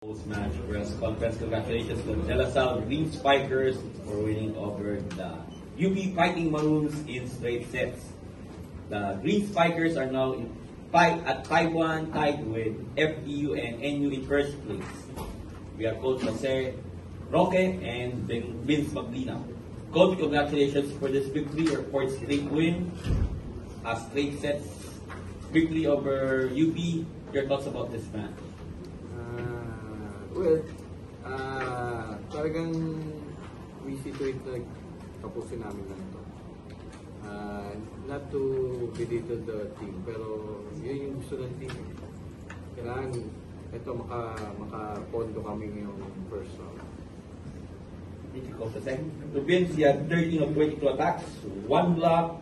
Post-match press conference. Congratulations to De La Salle Green Spikers for winning over the UP Fighting Maroons in straight sets. The Green Spikers are now at 5-1, tied with FEU and NU in first place. We have Coach Jose Roque and Vince Maglina. Coach, congratulations for this victory, your fourth straight win, straight sets victory over UP. Your thoughts about this match? Well, talagang we see to it like tapusin namin lang ito. Not to belittle the team, pero yun yung gusto ng team. Kailangan ito makapondo kami ngayong first round. Thank you, Coach. To Vince, he had 13 of 22 attacks, 1 block,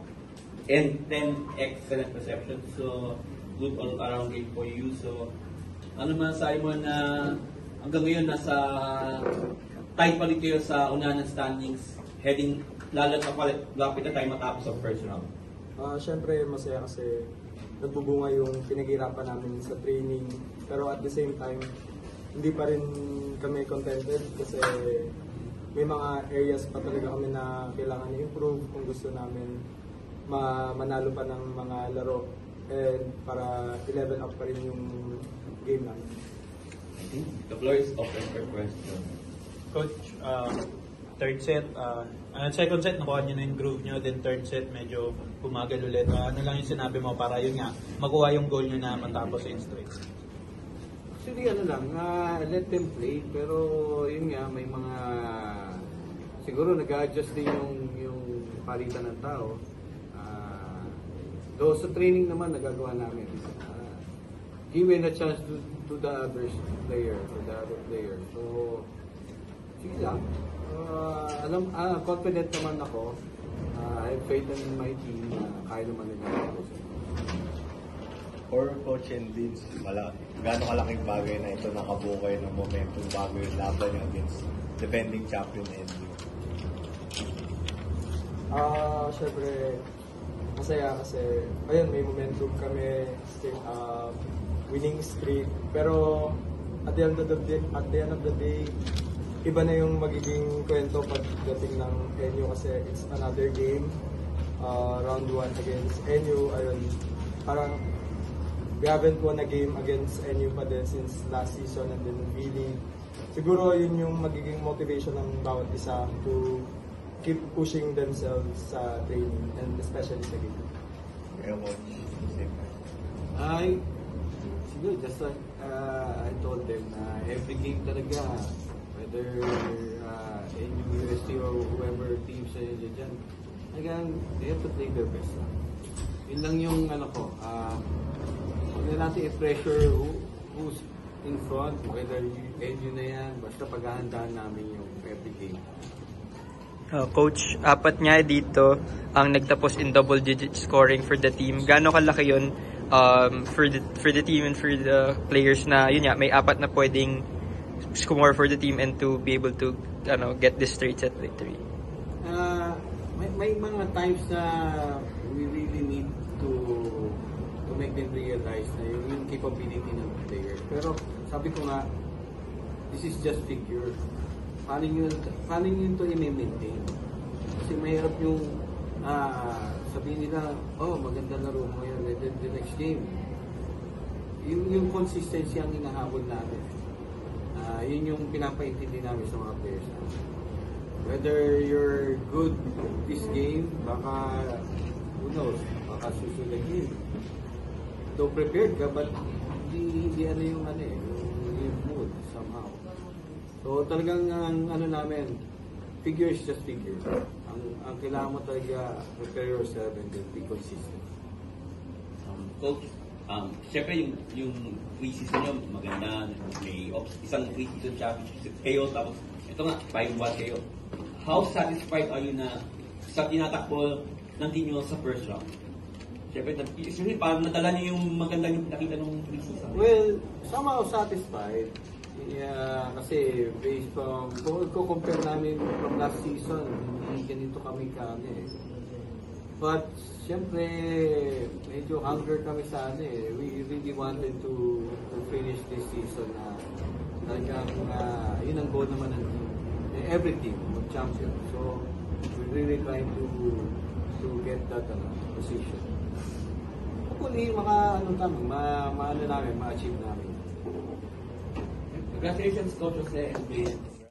and 10 excellent receptions. So, good all-around game for you. So, ano masasabi mo na hanggang ngayon nasa tight pa rin kayo sa unahan ng standings, heading lalo sa lapit na tayo matapos ang first round? Siyempre masaya kasi nagbubunga yung pinaghirapan namin sa training, pero at the same time hindi pa rin kami contented kasi may mga areas pa talaga kami na kailangan i-improve kung gusto namin manalo pa ng mga laro and para i-level up pa rin yung game namin. The floor is open for questions. Coach, third set, second set nakuha niyo na yung groove niyo, then third set medyo bumagal ulit. Ano lang yung sinabi mo para yun nga, makuha yung goal niyo na matapos in straight? Actually, let them play, pero yun nga, may mga siguro nag-adjust din yung palitan ng tao. Though sa training naman nagagawa namin. Given a chance to the other player, So, sige lang. Confident naman ako. I have faith in my team na kaya naman nila ako. For Coach and Vince, gaano kalaking bagay na ito nakabuo kayo ng momentum bago yung laban yung against defending champion NU? Syempre, masaya kasi ayun, may momentum kami, winning streak, pero at the end of the day, iba na yung magiging kwento pagdating ng NU kasi it's another game, round 1 against NU. Ayun, parang we haven't won a game against NU pa din since last season, and then really siguro yun yung magiging motivation ng bawat isa to keep pushing themselves sa training and especially sa game. Kaya Coach, siguro just like I told them, every game talaga, whether NU, UST or whoever teams na yun dyan, again, they have to play their best. Yun lang yung huwag na natin i-pressure who's in front, whether NU na yan, basta paghahandaan namin yung every game. Coach, apat nga dito ang nagtapos in double-digit scoring for the team. Gaano kalaki yun for the team and for the players na yun nga, may apat na pwedeng score for the team and to be able to get this straight set victory? May mga times na we really need to make them realize na yung capability ng player. Pero sabi ko nga, this is just figure. Paano nyo ito i-maintain? Kasi mahirap yung sabihin nila, maganda laro mo yun, the next game. Yung consistency ang hinahabol natin. Yun yung pinapaintindi namin sa mga players namin. Whether you're good this game, baka, who knows, baka susunod game. Though prepared ka, but hindi yung mood somehow. So talagang namin, figure is just figure. Ang kailangan mo talaga, prepare yourself and then be consistent. Coach, siyempre yung pre-season nyo maganda, may isang pre-season championship kayo, tapos ito nga, 5-1 kayo. How satisfied are you na sa tinatakbo ng team nyo sa first round? Siyempre, parang nadala niyo yung magandang nakita nung pre-season. Well, somehow satisfied. Yeah, kasi based from, kung compare namin from last season, hindi ganito kami But, siyempre, medyo hunger kami sa We really wanted to finish this season talagang yun ang goal naman ng team. Every team, mag-champion. So, we're really trying to get that position. Hopefully, ma-achieve namin. Congratulations, Coach Jose, and